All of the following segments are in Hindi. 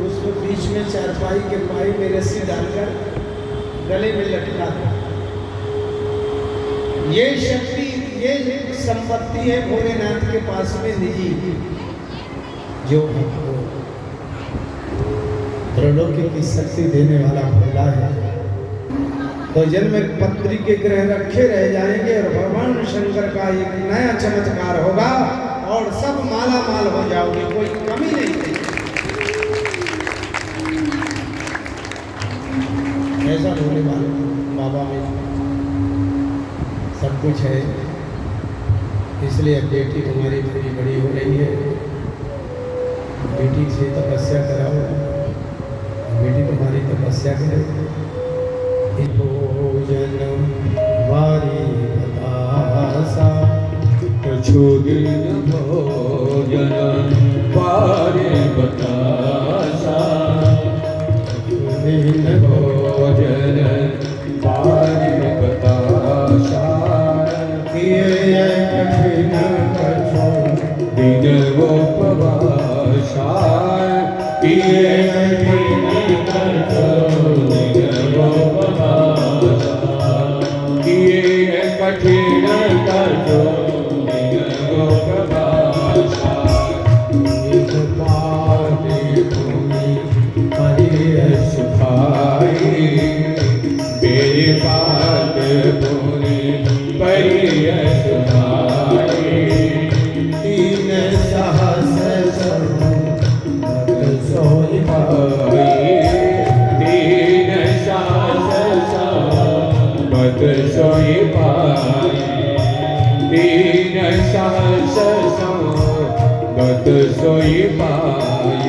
उसमें बीच में चारपाई के पाई में रस्सी डालकर गले में लटका था। ये शक्ति, ये संपत्ति है भोलेनाथ के पास में निजी, जो हमको त्रिलोकी की शक्ति देने वाला भोला है। तो जन्म में पत्री के ग्रह रखे रह जाएंगे और भगवान शंकर का एक नया चमत्कार होगा और सब माला माल हो जाओगे, कोई कमी नहीं है। ऐसा होने वाले बाबा में सब कुछ है, इसलिए बेटी तुम्हारी थोड़ी बड़ी हो रही है, बेटी से तपस्या कराओ, बेटी तुम्हारी तपस्या करे। भोजन वारी बतासा कछु दिन भोजन वारी बतासा, दिन भोजन वारी बतासा, किए कठिन कछु दिन उपवासा, किए कठिन कछु दिन उपवासा, किए कठिन कछु दिन उपवासा, एक पाटी भूमि हरि सुखाई, मेरे पाद भूमि परिय सुखाई, तीन सहस सोई तीन सास बत सोई पाई, तीन सास बत सोई पाई,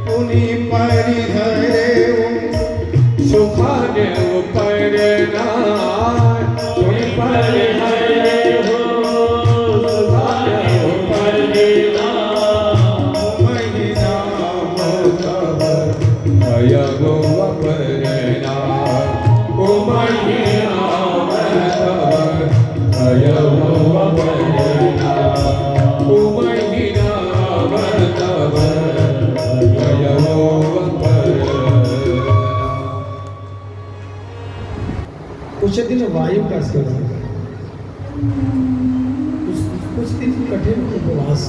पुनि परिहरे सुखान परना, तुम परिहरे हो सुखान परना, महिना भयगो अपरना, उमैया भयगो अपरना, उमैया भयगो अपरना। कुछ दिन वायु का सेवन, कुछ दिन कठिन उपवास,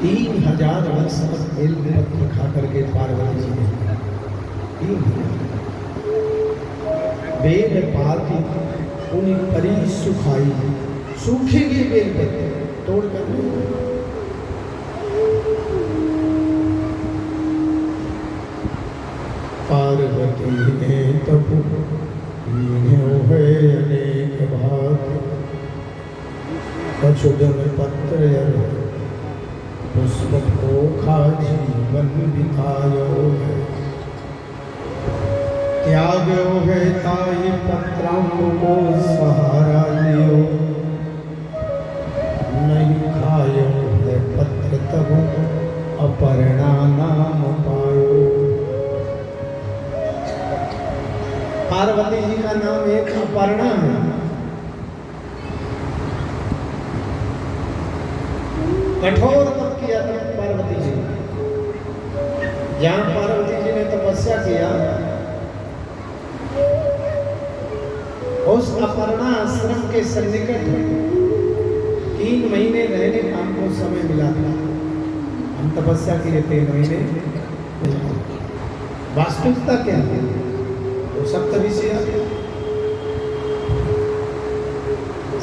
3000 वर्ष तक बेल पत्र खा करके पार्वती जी ने 3000 बेल पाती उन्हीं परी सुखाई, सूखेगी बेल पत्र तोड़ कर पार्वती ने तब है अनेक भाग, कछुदन पत्र पुष्प पोखा जीवन बितायो है, त्यागो है ताई पत्रांग को सहारा लियो, नहीं खायो है पत्र तब अपरणा नाम पायो। पार्वती जी का नाम एक अपर्णा है। कठोर तप किया था पार्वती जी ने। जहाँ पार्वती जी ने तपस्या किया, उस अपर्णा आश्रम के सन्निकट 3 महीने रहने का हमको समय मिला था। हम तपस्या किए 3 महीने। वास्तविकता क्या है? तो सप्तऋषि आए,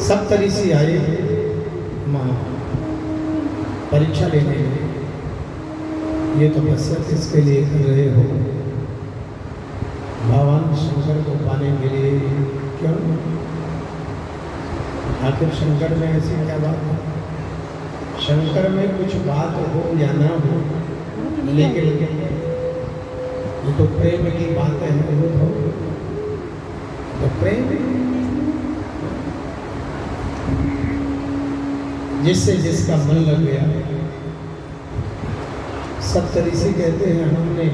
सप्तऋषि आए परीक्षा लेने के लिए। ये तपस्या किसके लिए कर रहे हो? भगवान शंकर को पाने के लिए। क्यों? आखिर शंकर में ऐसी क्या बात है? शंकर में कुछ बात हो या ना हो, लेकिन ये तो प्रेम की बात है। तो प्रेम जिससे जिसका मन लग गया। सप्तऋषि कहते हैं हमने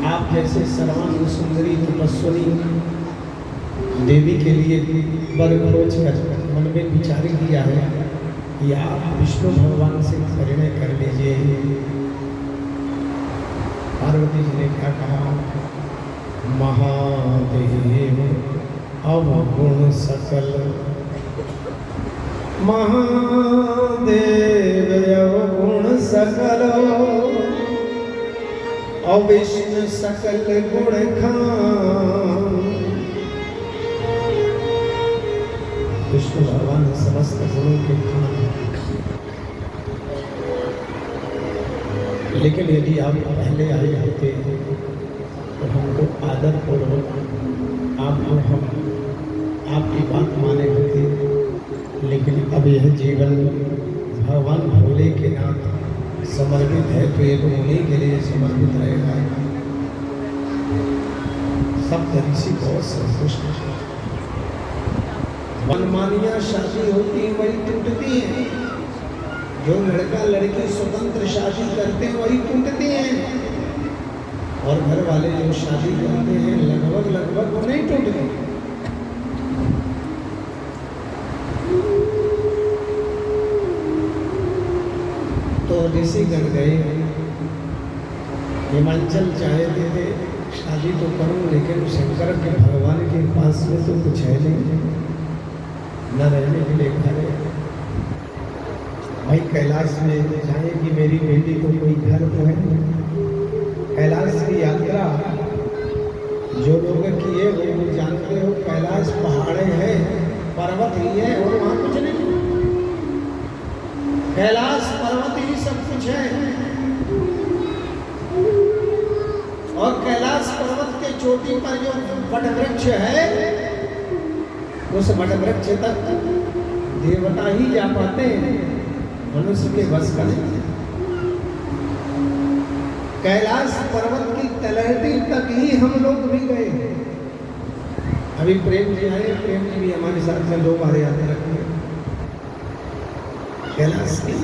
आप जैसे सर्वांग सुंदरी तपस्वी देवी के लिए वर खोज कर मन में विचार किया है कि आप विष्णु भगवान से परिणय कर लीजिए। पार्वती जी ने क्या कहा, महादेव अवगुण सकल, महादेव अवगुण सकल, अविष्णु सकल गुण खान। विष्णु भगवान समस्त गुणों के खान, लेकिन यदि आप पहले आए होते तो हमको आदर पूर्वक आपको हम आपकी बात माने होते। लेकिन अब यह जीवन भगवान भोले के नाथ समर्पित है, तो ये तो उन्हीं के लिए समर्पित रहेगा। सब ऋषि बहुत संतुष्ट। मनमानियां शादी होती हैं वही टूटती हैं, जो लड़का लड़की स्वतंत्र शादी करते हैं वही टूटती हैं, और घर वाले जो शादी करते हैं लगभग वो नहीं टूटते। तो ऋषिगण गए, हिमाचल चाहते थे शादी तो करूं, लेकिन शंकर के भगवान के पास में तो कुछ है नहीं, न रहने के लिए घर है। भाई कैलाश में जाएगी मेरी बेटी को कोई घर तो है। कैलाश की यात्रा जो लोग किए वो जानते हो, कैलाश पहाड़े हैं, पर्वत ही है और वहाँ कुछ नहीं। कैलाश पर्वत ही सब कुछ है, और कैलाश पर्वत के चोटी पर जो वट वृक्ष है, उस वट वृक्ष तक देवता ही जा पाते हैं, मनुष्य के बस का नहीं। कैलाश पर्वत की तलहटी तक ही हम लोग भी गए। अभी प्रेम जी आए, प्रेम जी भी हमारे साथ में 2 बार यात्रा की कैलाश की।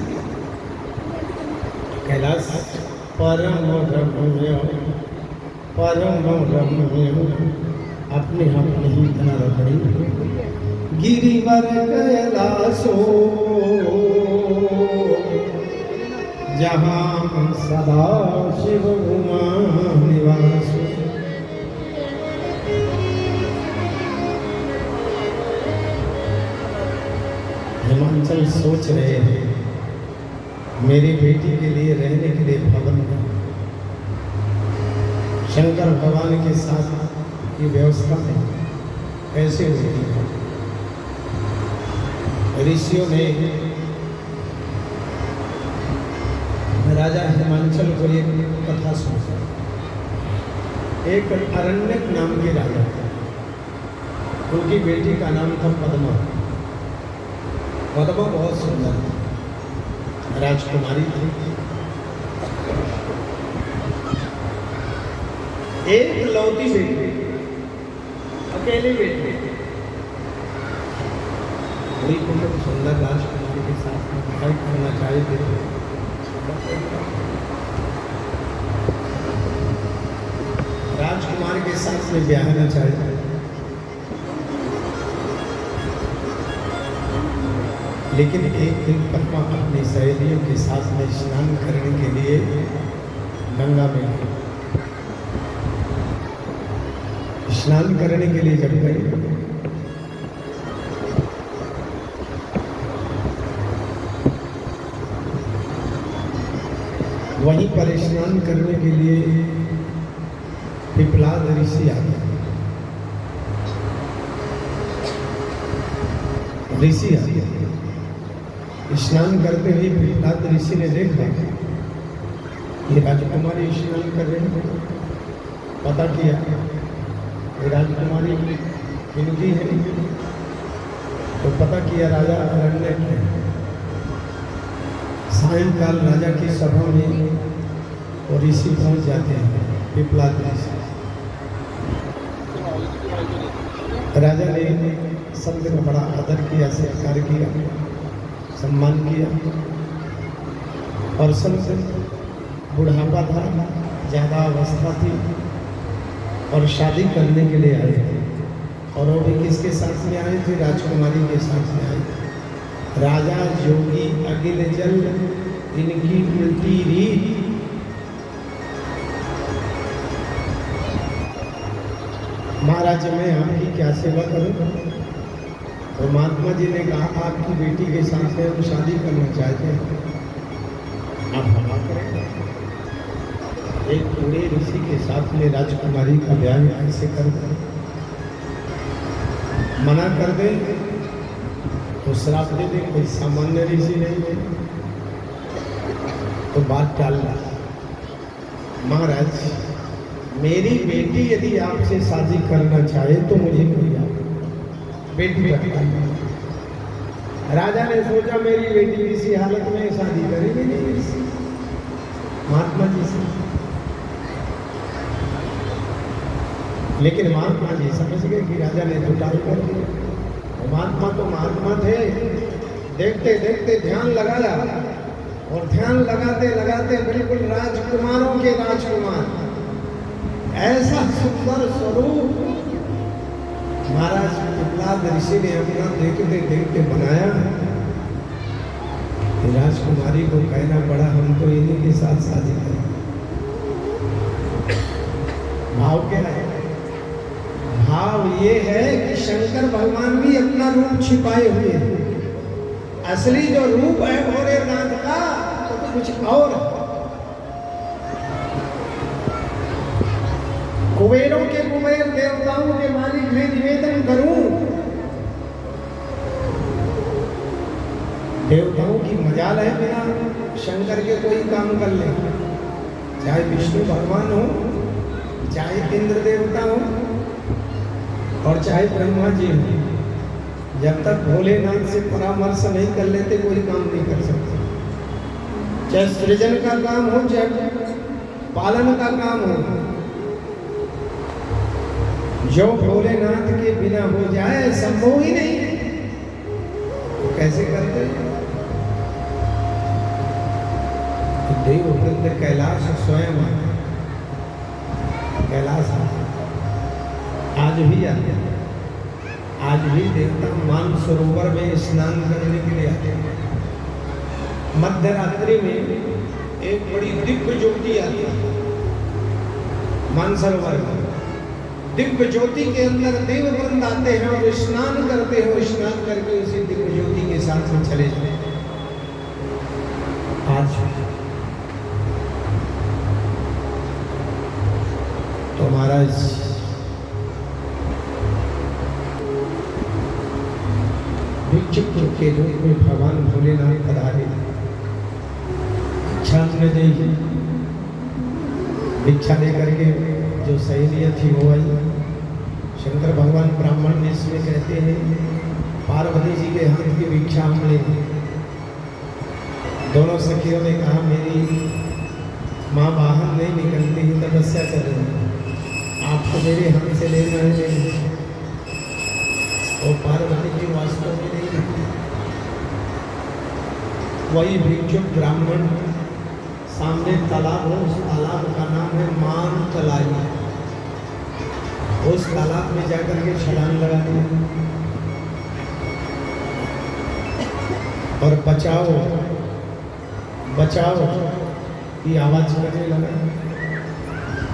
कैलाश परम रम्य, परम रम्य, अपने आप नहीं इतना रमणीय। गिरिवर कैलाशो जहाँ सदा शिव उमा निवास। हिमाचल सोच रहे हैं मेरी बेटी के लिए रहने के लिए भवन है। शंकर भगवान के साथ ये व्यवस्था है, कैसे होती है। ऋषियों ने राजा हिमांचल को एक कथा सुना। एक अरण्यक नाम के राजा थे, उनकी बेटी का नाम था पद्मा। पद्मा बहुत सुंदर थी, राजकुमारी थी। एक लौती बेटी, अकेली बेटी, बड़ी सुंदर राजकुमारी के साथ में पढ़ाई करना चाहते थे। राजकुमार के साथ में ब्याहना चाहते, लेकिन एक दिन पद्मा अपनी सहेलियों के साथ में स्नान करने के लिए गंगा में गई। स्नान करने के लिए जब गई, वहीं पर स्नान करने के लिए पिपलाद ऋषि आ गया। ऋषि आ गया, स्नान करते हुए पिपलाद ऋषि ने देखा ये राजकुमारी स्नान कर रही है। पता किया ये राजकुमारी इनकी है, तो पता किया राजा अरण्यक है। सायंकाल राजा की सभा में और ऋषि पहुंच जाते हैं, पिपलाद ऋषि। राजा ने सबने बड़ा आदर किया, सत्कार किया, सम्मान किया, और सबसे बुढ़ापा था, ज़्यादा अवस्था थी और शादी करने के लिए आए थे। और वो भी किसके साथ में आए थे? राजकुमारी के साथ में आए थे। राजा जोगी अगिल जल इनकी उल्टी रीत। महाराज मैं आपकी क्या सेवा करूं? तो महात्मा जी ने कहा आपकी बेटी के साथ में हम शादी करना चाहते हैं, आप हवा करें। एक बूढ़े ऋषि के साथ में राजकुमारी का ब्याह कैसे कर मना कर दे तो श्राप दे दे, कोई सामान्य ऋषि नहीं है, तो बात टाल रहा। महाराज मेरी बेटी यदि आपसे शादी करना चाहे तो मुझे कोई बेटी रखता है। राजा ने सोचा मेरी बेटी इसी हालत में शादी करेगी नहीं महात्मा जी से, लेकिन महात्मा जी समझ गए कि राजा ने तो टाल कर दिया। महात्मा तो महात्मा थे, देखते देखते ध्यान लगाया और ध्यान लगाते लगाते बिल्कुल राजकुमारों के राजकुमार, ऐसा सुंदर स्वरूप महाराज प्रहलाद ऋषि ने अपना देखते देखते बनाया। राजकुमारी को कहना पड़ा हम तो इन्हीं के साथ शादी करें। भाव क्या है? भाव ये है कि शंकर भगवान भी अपना रूप छिपाए हुए हैं। असली जो रूप है भोलेनाथ का तो कुछ और है। कुबेरों के कुबेर देवताओं के मालिक मैं निवेदन करूं, देवताओं की मजाल है बिना शंकर के कोई काम कर ले, चाहे विष्णु भगवान हो, चाहे इंद्र देवता हो और चाहे ब्रह्मा जी हो, जब तक भोलेनाथ से परामर्श नहीं कर लेते कोई काम नहीं कर सकते। चाहे सृजन का काम हो चाहे पालन का काम हो, जो भोलेनाथ के बिना हो जाए संभव ही नहीं। तो कैसे करते? तो देववृंद कैलाश स्वयं कैलाश आज भी आते हैं, आज भी देवता मान सरोवर में स्नान करने के लिए आते हैं। मध्य रात्रि में एक बड़ी दिव्य ज्योति आती है मानसरोवर में। दिव्य ज्योति के अंदर देव वृंद आते हैं और स्नान करते हैं, स्नान करके उसी दिव्य ज्योति के साथ में चले जाते हैं। आज तो महाराज भिक्षुक के रूप में भगवान भोलेनाथ पधारे। भिक्षा देगी, भिक्षा लेकर के जो सहेलियाँ थी वो आई। शंकर भगवान ब्राह्मण ने इसमें कहते हैं पार्वती जी के हाथ की भिक्षा हम लेंगे। दोनों सखियों ने कहा मेरी माँ बाहर नहीं निकलती ही तपस्या कर रही है, आपको मेरे हाथ से लेना है नहीं। और पार्वती जी वास्तव में नहीं निकली। वही भिक्षुक ब्राह्मण सामने तालाब है, उस तालाब का नाम है मान तलाई। उस तालाब में जाकर के छलांग लगा दी और बचाओ बचाओ की आवाज करने लगा।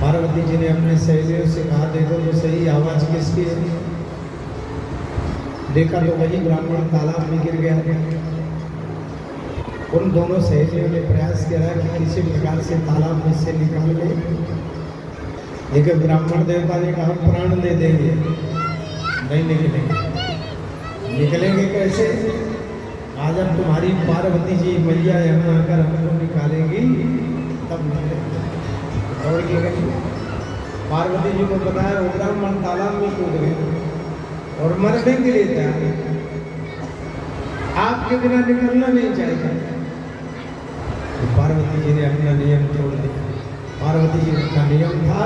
पार्वती जी ने अपने सहेलियों से कहा देखो तो सही आवाज किसकी है। देखा तो वही ब्राह्मण तालाब में गिर गया। उन दोनों सहेलियों ने प्रयास किया कि किसी प्रकार से तालाब में से निकाल ले, लेकिन ब्राह्मण देवता ने कहा प्राण दे देंगे, नहीं निकलेंगे। निकलेंगे कैसे? आज अब तुम्हारी पार्वती जी मैया यहाँ आकर हमको निकालेंगी तब निकलेंगे। दौड़ के गई, पार्वती जी को बताया, वो ब्राह्मण तालाब में कूद गए और मरने के लिए तैयार। आपके बिना निकलना नहीं चाहिए। तो पार्वती जी ने अपना नियम तोड़ दिया। पार्वती जी का नियम था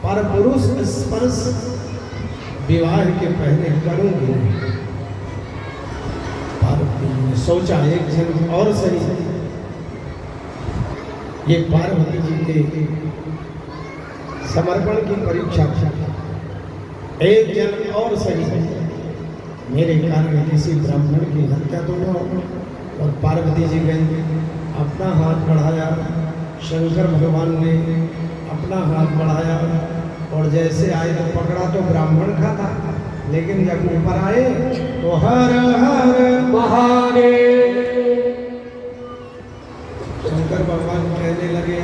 पर पुरुष स्पर्श विवाह के पहले करूंगी नहीं। पार्वती जी ने सोचा एक जन्म और सही। ये पार्वती जी के समर्पण की परीक्षा थी। एक जन्म और सही। मेरे कारण किसी ब्राह्मण की हत्या तो न हो। और पार्वती जी गई, अपना हाथ बढ़ाया, शंकर भगवान ने अपना हाथ बढ़ाया और जैसे आए तो पकड़ा तो ब्राह्मण का था, लेकिन जब ऊपर आए तो हर हर महादेव। शंकर भगवान कहने लगे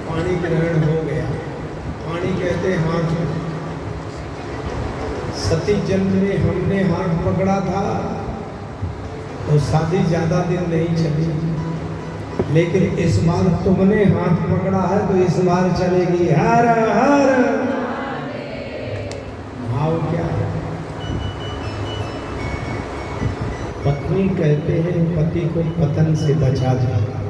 पानी ग्रहण हो गया। पानी कहते हाथ, सती जन्म में हमने हाथ पकड़ा था तो शादी ज्यादा दिन नहीं चली, लेकिन इस बार तुमने हाथ पकड़ा है तो इस बार चलेगी। हर हर भाव क्या है? पत्नी कहते हैं पति को पतन से बचा दे।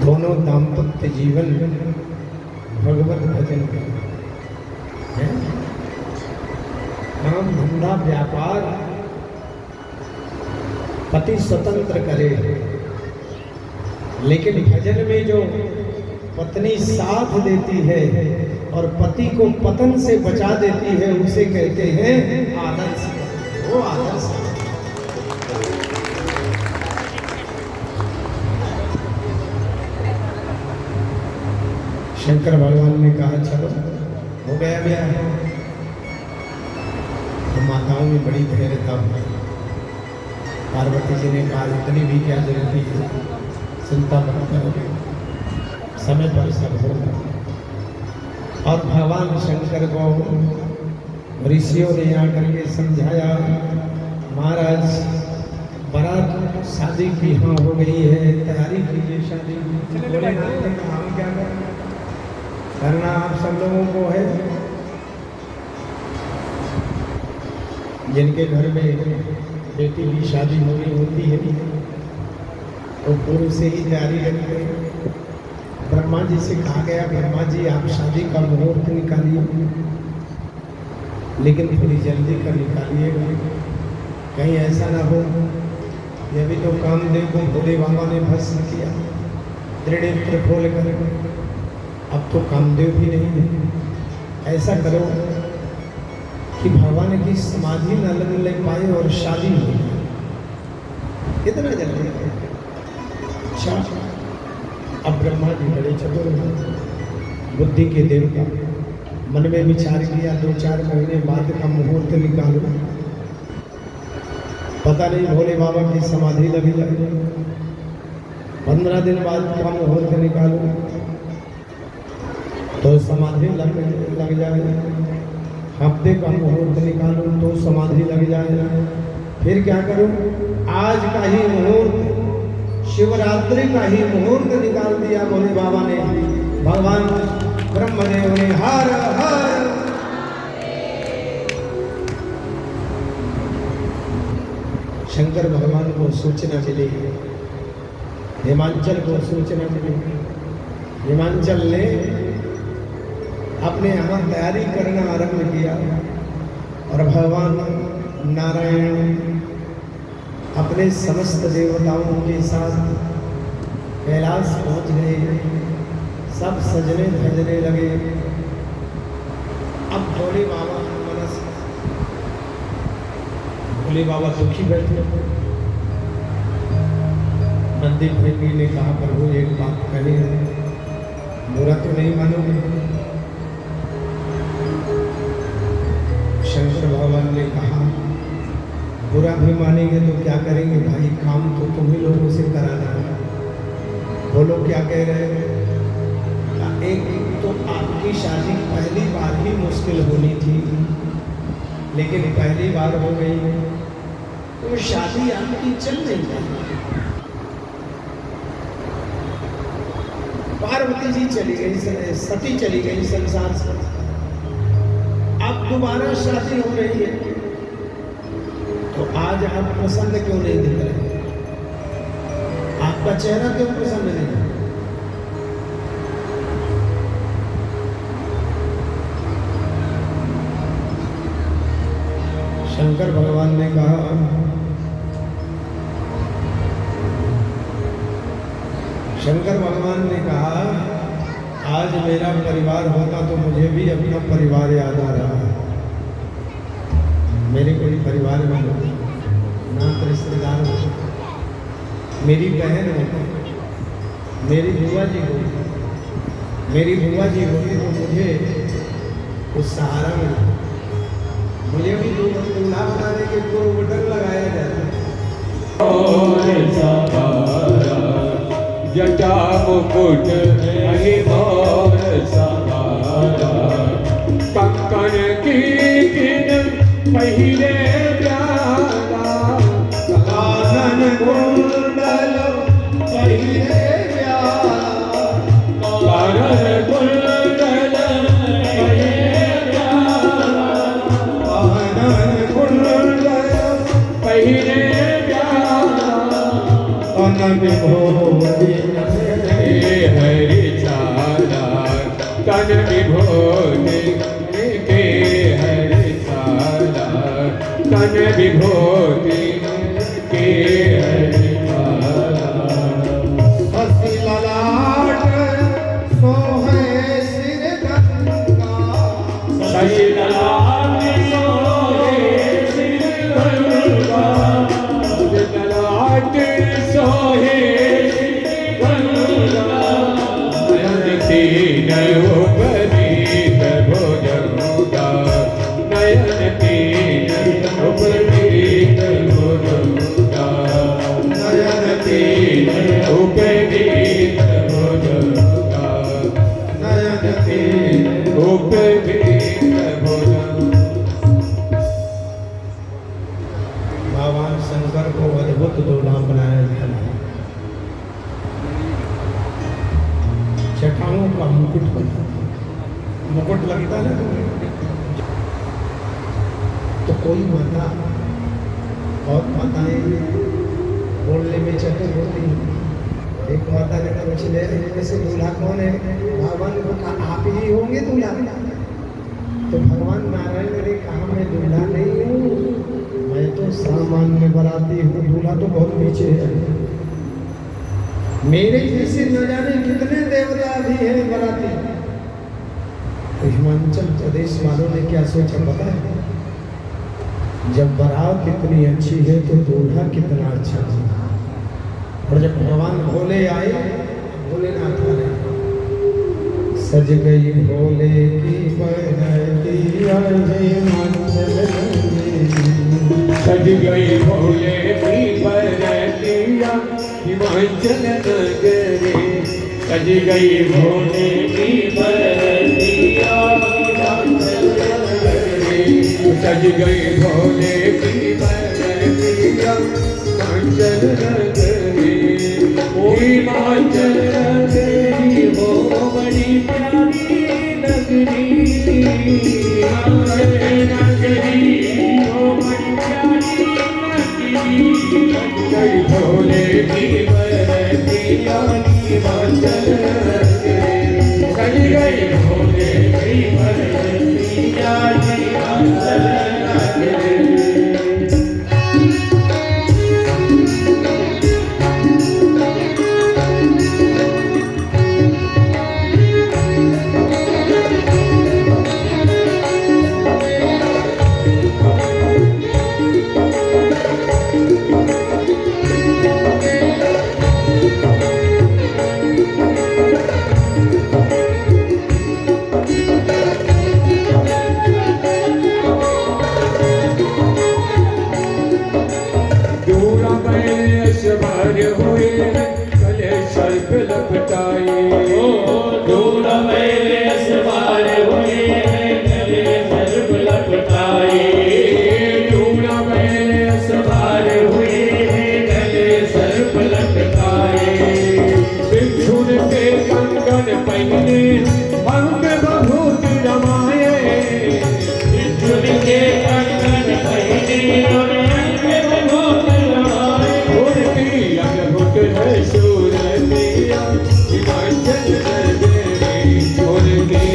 दोनों दाम्पत्य जीवन भगवत भजन करें, काम धंधा व्यापार पति स्वतंत्र करे, लेकिन भजन में जो पत्नी साथ देती है और पति को पतन से बचा देती है उसे कहते हैं आदर्श। वो आदर्श शंकर भगवान ने कहा चलो हो गया ब्याह। तो माताओं में बड़ी धैर्यता हुई। पार्वती जी ने कहा इतनी भी क्या जरूरत है, चिंता मत करो, समय पर सब होगा। और भगवान शंकर को ऋषियों ने आकर के समझाया, महाराज बारात शादी की हाँ हो गई है, तैयारी कीजिए शादी की। बोले हम क्या करना आप सब लोगों को है। जिनके घर में बेटी की शादी होनी होती है तो पूर्व से ही तैयारी करते हैं। ब्रह्मा जी से कहा गया ब्रह्मा जी आप शादी का मुहूर्त निकालिए, लेकिन थोड़ी जल्दी कर निकालिएगा, कहीं ऐसा ना हो ये भी तो कामदेव को भोले बाबा ने भस्म किया त्रिनेत्र खोल कर, अब तो कामदेव भी नहीं है। ऐसा करो कि भगवान की समाधि न लगने पाए और शादी हो कितना जल्दी। अच्छा, अब ब्रह्मा जी बड़े चतुर बुद्धि के देवता, मन में विचार किया 2-4 महीने बाद का मुहूर्त निकालो। पता नहीं भोले बाबा की समाधि लगी लगे, 15 दिन बाद का मुहूर्त निकालो तो समाधि लग जाए, हफ्ते का मुहूर्त निकालो तो समाधि लग जाए। फिर क्या करो, आज का ही मुहूर्त, शिवरात्रि का ही मुहूर्त निकाल दिया भोले बाबा ने। भगवान ब्रह्मदेव ने हर हर शंकर भगवान को सूचना मिली, हिमांचल को सूचना मिली। हिमांचल ने अपने यहाँ तैयारी करना आरंभ किया और भगवान नारायण अपने समस्त देवताओं के साथ कैलाश पहुँच गए। सब सजने धजने लगे। अब भोले बाबा मनस, भोले बाबा दुखी बैठे। नंदी प्रेमी ने कहा प्रभु एक बात कही है, बुरा तो नहीं मानोगे? शंकर भगवान ने कहा बुरा भी मानेंगे तो क्या करेंगे भाई, काम तो तुम ही लोगों से कराना है। बोलो क्या कह रहे हैं? एक तो आपकी शादी पहली बार ही मुश्किल होनी थी, लेकिन पहली बार हो गई तो शादी आपकी चल नहीं पाई। पार्वती जी चली गई, सती चली गई संसार से, अब दोबारा शादी हो रही है तो आज आप प्रसन्न क्यों नहीं दिख रहे? आपका चेहरा क्यों प्रसन्न नहीं है? शंकर भगवान ने कहा शंकर भगवान ने कहा आज मेरा परिवार होता तो मुझे भी अपना परिवार याद आ रहा है। मेरे कोई परिवार में हो, नात रिश्तेदार हो, मेरी बहन हो, मेरी बुआ जी हो, मेरी बुआ जी होती तो मुझे कुछ सहारा मिला। मुझे भी दूल्हा बनाने के पूर्व बटन लगाया जाता है। जटा मुकुट मोर सहारा, कंकन की किन पहिले प्याला, कानन कुंडल पहिले प्याला, कानन कुंडल पहिले प्याला, कानन कुंडल पहिले प्याला, अनंत भोगी हरि चाला, तन विभोति के हरि चाला, तन विभोति के हरि चाला। हसी ललाट सोहे सिर गंगा, शशि ललाट सोहे सिर गंगा, ललाट सोहे सिर गंगा, नयन तीन उपरीत भुजंगा, नयन तीन उपरीत भुजंगा, नयन तीन उपरीत भुजंगा, नयन तीन उपरीत भुजंगा। भगवान शंकर को अद्भुत दूल्हा बनाया गया है। जटाओं का मुकुट बना, मुकुट लगता है तो कोई माता और माताएं बोलने में चतुर होती हैं। एक माता ने पूछ लिया, इनमें से दूल्हा कौन है? भगवान को कहा आप ही होंगे दूल्हा। तो भगवान नारायण ने कहा मैं दूल्हा नहीं हूँ, मैं तो सामान्य बराती हूँ, दूल्हा तो बहुत पीछे है। मेरे जैसे न जाने कितने देवता भी हैं बराती। तो हिमाचल प्रदेश वालों ने क्या सोचा पता है? जब बारात कितनी अच्छी है तो दूल्हा कितना अच्छा है। और जब भगवान भोले आए, भोलेनाथ आए, सज गई भोले की बराती हिमाचल सज गई भोले की बरतिया हिमाचल नगरे, सज गई भोले की बरतिया हिमाचल नगरे, सज गई भोले की बरतिया हिमाचल नगरे, हिमाचल नगरी हो बड़ी प्यारी नगरी, हिमाचल नगरी हो बड़ी प्यारी नगरी, गई भोले की बरतिया हिमाचल नगरी, सज गई भोले की बरतिया हिमाचल नगरी। सूरतिया हिमाचल नगरी,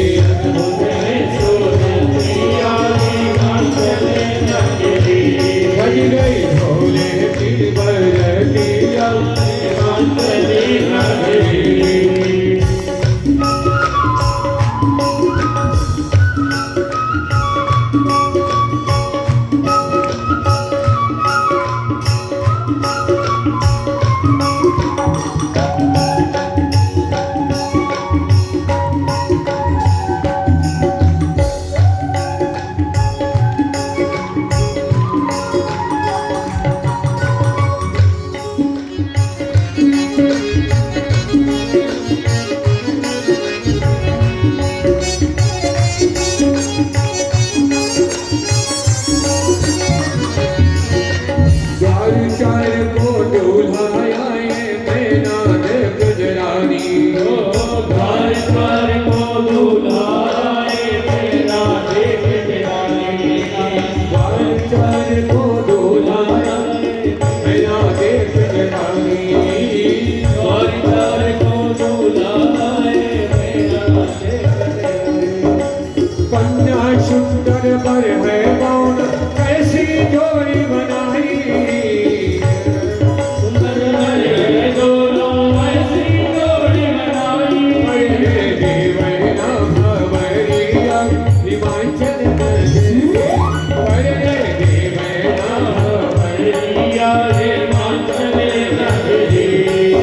रतिया हिमाचल नगरी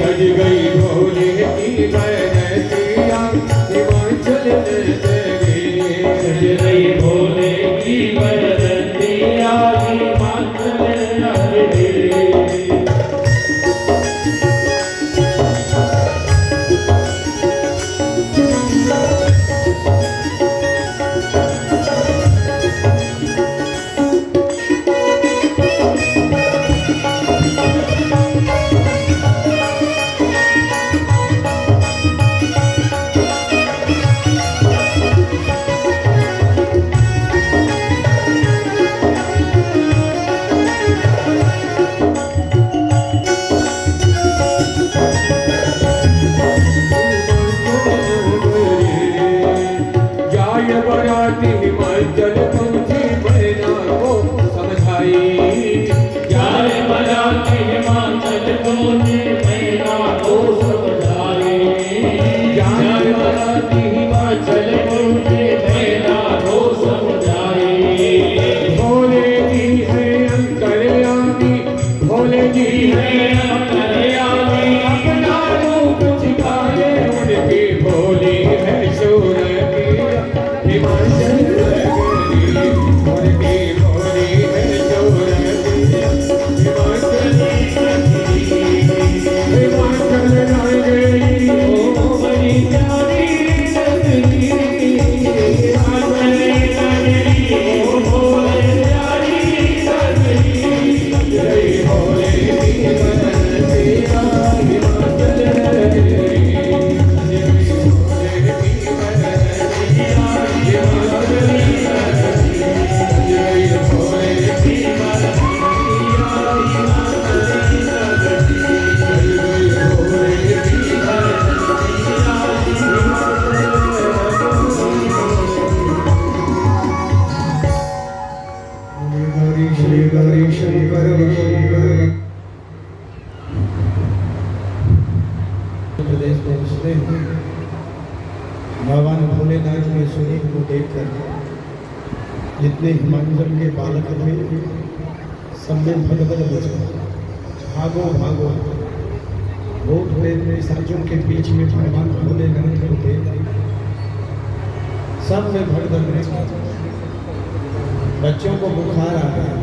सज गई भोले की बरतिया हिमाचल नगरी सज गई भोले की बरतिया हिमाचल नगरी हिमाचल पहुंची मैना को समझाई जाए बराती हिमाचल पहुंची मैना को समझाई जाए बराती हिमाचल पहुंची मैना को समझाई भोले जी है अंतर्यामी भोले जी है अंतर्यामी अपना रूप दिखाए उनकी भोली है सूरती हिमाचल नगरी उनकी भोली है सूरती हिमाचल नगरी ओ बड़ी प्यारी नगरी हिमाचल नगरी ओ बड़ी प्यारी नगरी जय भोले की बरतिया हिमाचल नगरी श्री गौरी शंकर प्रदेश पहुंचते हैं भगवान भोलेनाथ के स्वरूप को देखकर जितने हिमाचल के बालक थे सब में भगदड़ मच गया। भागो भागो भूत प्रेत पिशाचों के बीच में भगवान भोलेनाथ को देख सब में भगदड़ मच गया। बच्चों को बुखार आ गया,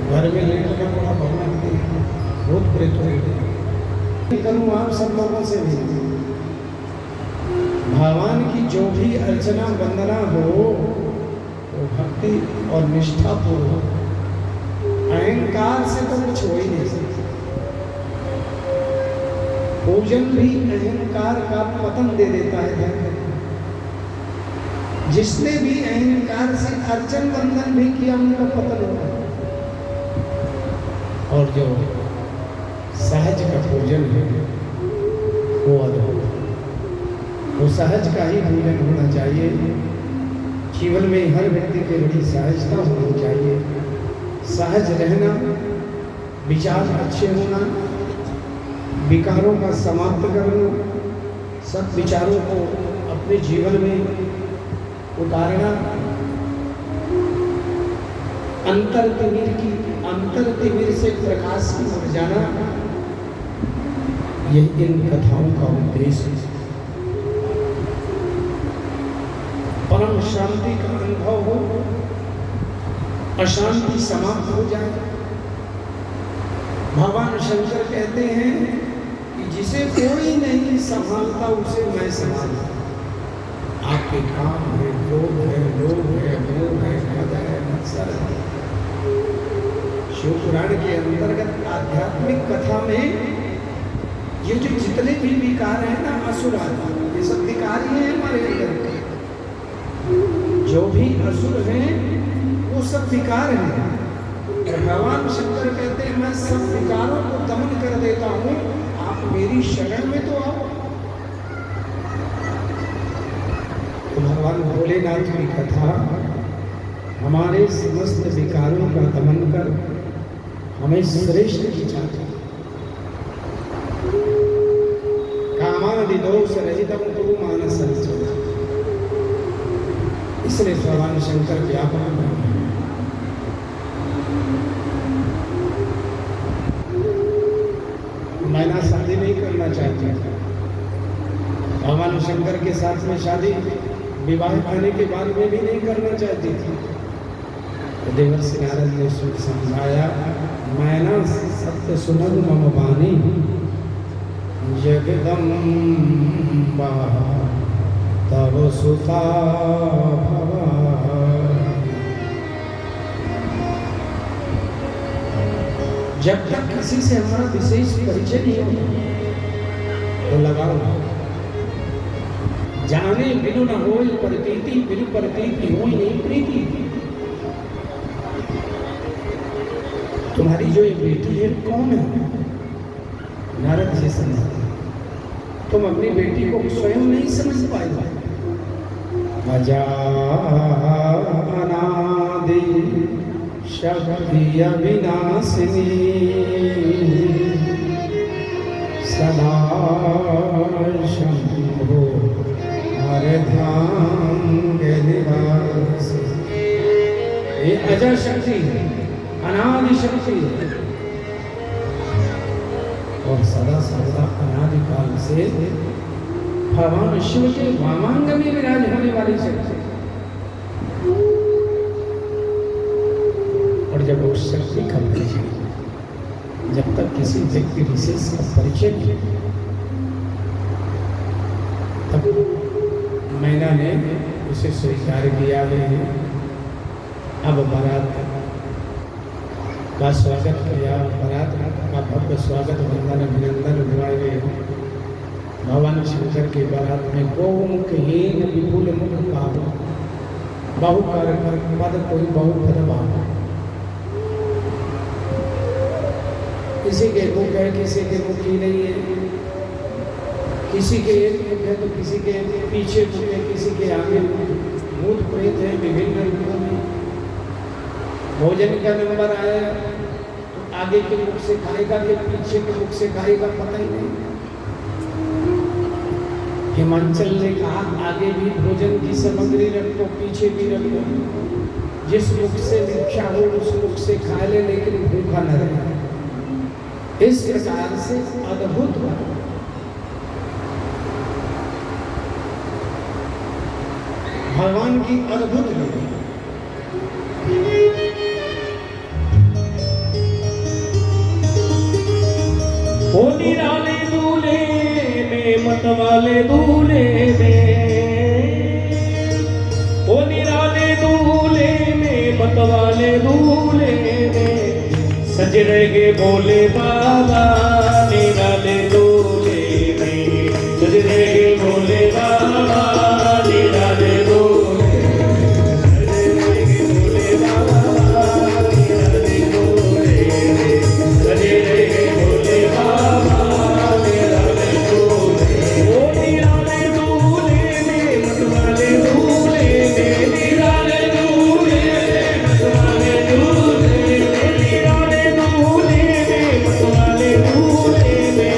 घर में लेटना पड़ा, भगवान की भूत प्रेत हो गए। करूँ आप सब लोगों से भी भगवान की जो भी अर्चना वंदना हो वो भक्ति और निष्ठा पूर्व, अहंकार से तो कुछ हो ही नहीं सकता। पूजन भी अहंकार का पतन दे देता है। जिसने भी अहंकार से अर्चन वंदन भी किया उनका पतन होगा। और जो सहज का पूजन है वो अद्भुत, वो सहज का ही पूजन होना चाहिए। जीवन में हर व्यक्ति की बड़ी सहजता होनी चाहिए। सहज रहना, विचार अच्छे होना, विकारों का समाप्त करना, सब विचारों को अपने जीवन में उतारना, अंतर तिमिर से प्रकाश की ओर जाना, यह इन कथाओं का उद्देश्य है। परम शांति का अनुभव हो, अशांति समाप्त हो जाए। भगवान शंकर कहते हैं कि जिसे कोई नहीं संभालता उसे मैं संभालता। आपके काम है, क्रोध है, लोभ है, मोह है, मद है, मत्सर है। शिव पुराण के अंतर्गत आध्यात्मिक कथा में ये जो जितने भी विकार हैं ना, असुर आदि, ये सब विकार ही हैं हमारे अंदर। जो भी असुर हैं वो सब विकार हैं। भगवान शंकर कहते हैं मैं सब विकारों को दमन कर देता हूँ, आप मेरी शरण में तो आओ। तो भगवान भोलेनाथ की कथा हमारे समस्त विकारों का दमन कर हमें श्रेष्ठ विचार, कामादि दोष रहितम कुरु मानस, इसलिए भगवान शंकर व्यापक करना चाहती थी। भगवान शंकर के साथ में शादी विवाह करने के बाद में भी नहीं करना चाहती थी। तो देवर्षि नारद ने उसको समझाया, मैना सत्य सुनद मम वाणी जगदम्बा तब सुता भवा। जब तक किसी से हमारा विशेष परिचय नहीं हो तो लगाओ, जाने बिनु न होई प्रतीति, बिनु प्रतीति होई नहीं प्रीति। तुम्हारी जो ये बेटी है कौन है? नारद जी समझाते, तुम अपनी बेटी को स्वयं नहीं समझ पाएगा। अजानादि शक्ति अविनाशिनी सदा शंभो अर्धांग निवास। ये अजय शक्ति है, अनादि शक्ति है और सदा सर्वदा अनादि काल से भगवान शिव के वामांग में विराज होने वाली शक्ति। और जब उस शक्ति का परिचय, जब तक किसी व्यक्ति विशेष का परिचय नहीं, तब मैना ने उसे स्वीकार किया है। अब बारात का स्वागत किया, बारात का भव्य स्वागत वंदन अभिनंदन हुआ है। भगवान शंकर के बारात में गौमुखहीन विपुल मुख पाव, बहुकर पद कोई बहुपद भाव। किसी के मुख है, किसी के मुख ही नहीं है, किसी के एक मुख है तो किसी के पीछे मुख है, किसी के आगे भूत प्रेत है विभिन्न रूपों में। भोजन का नंबर आया तो आगे के मुख से खाएगा कि पीछे के मुख से खाएगा पता ही नहीं। हिमाचल ने कहा आगे भी भोजन की सामग्री रखो, पीछे भी रखो, जिस मुख से भिक्षा हो उस मुख से खा ले, लेकिन भूखा न रहे। इस प्रकार से अद्भुत भगवान की अद्भुत लीला। ओ निराले दूल्हे में मतवाले दूल्हे में, ओ निराले दूल्हे में मतवाले दूल्हे में, सज रहे भोले बाबा निराले दूल्हे में, सज रहे भोले बाबा निराले दूल्हे में, सज रहे भोले बाबा निराले दूल्हे में, सज रहे भोले बाबा निराले दूल्हे में। ओ निराले दूल्हे में मतवाले दूल्हे में, निराले दूल्हे में मतवाले दूल्हे में, निराले दूल्हे में मतवाले दूल्हे में,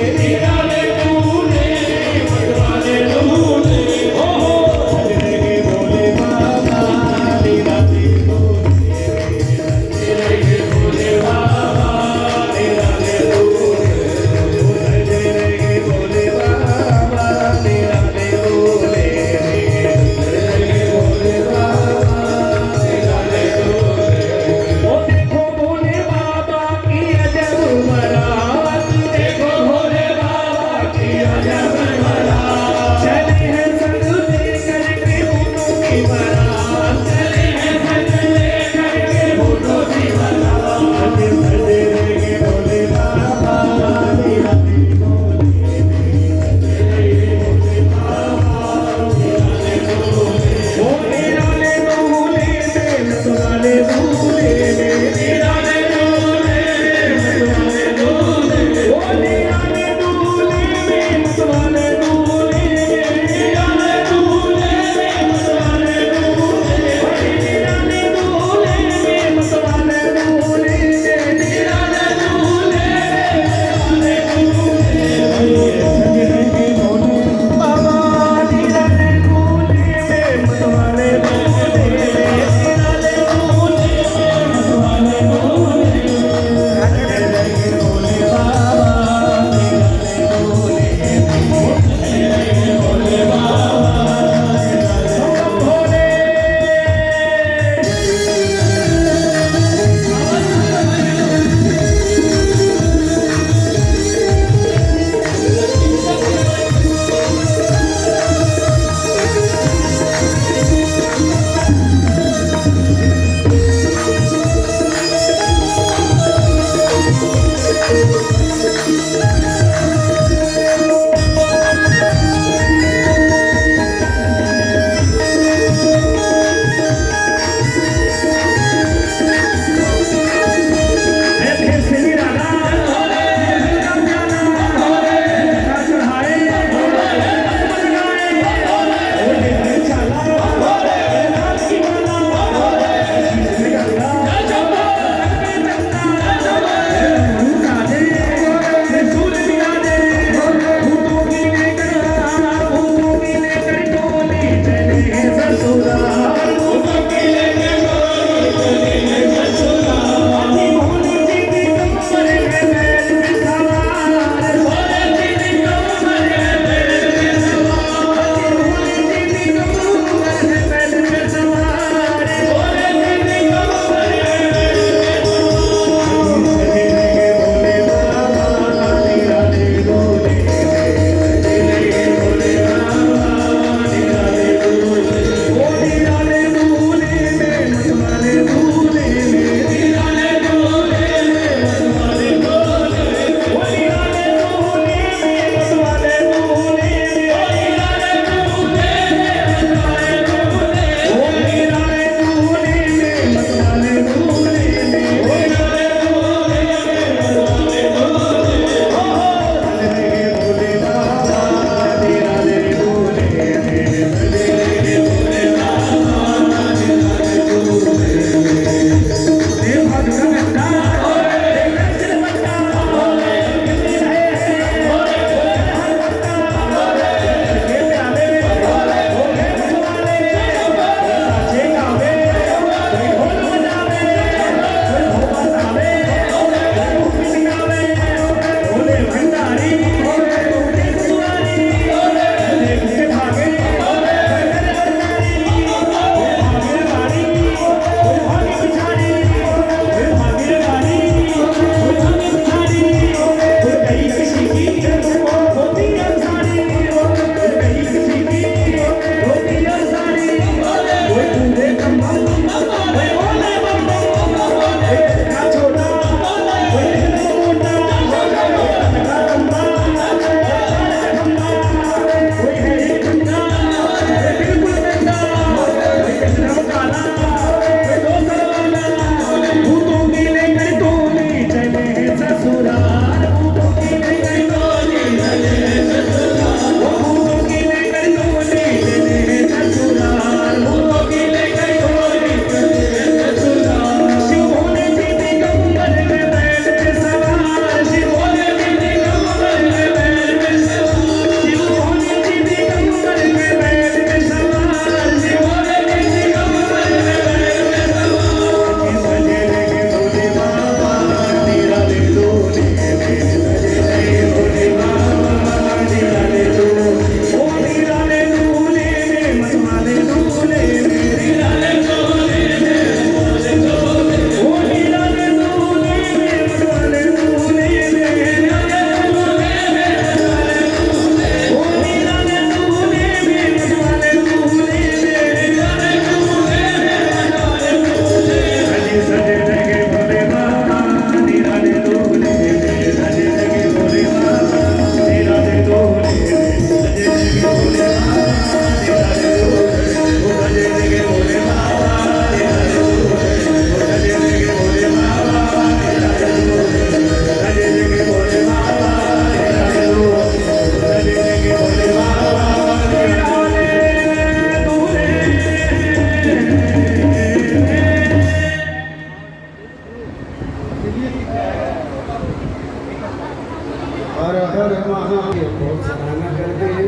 हर हर महादेव बहुत सराहना करते हैं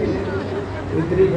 इतनी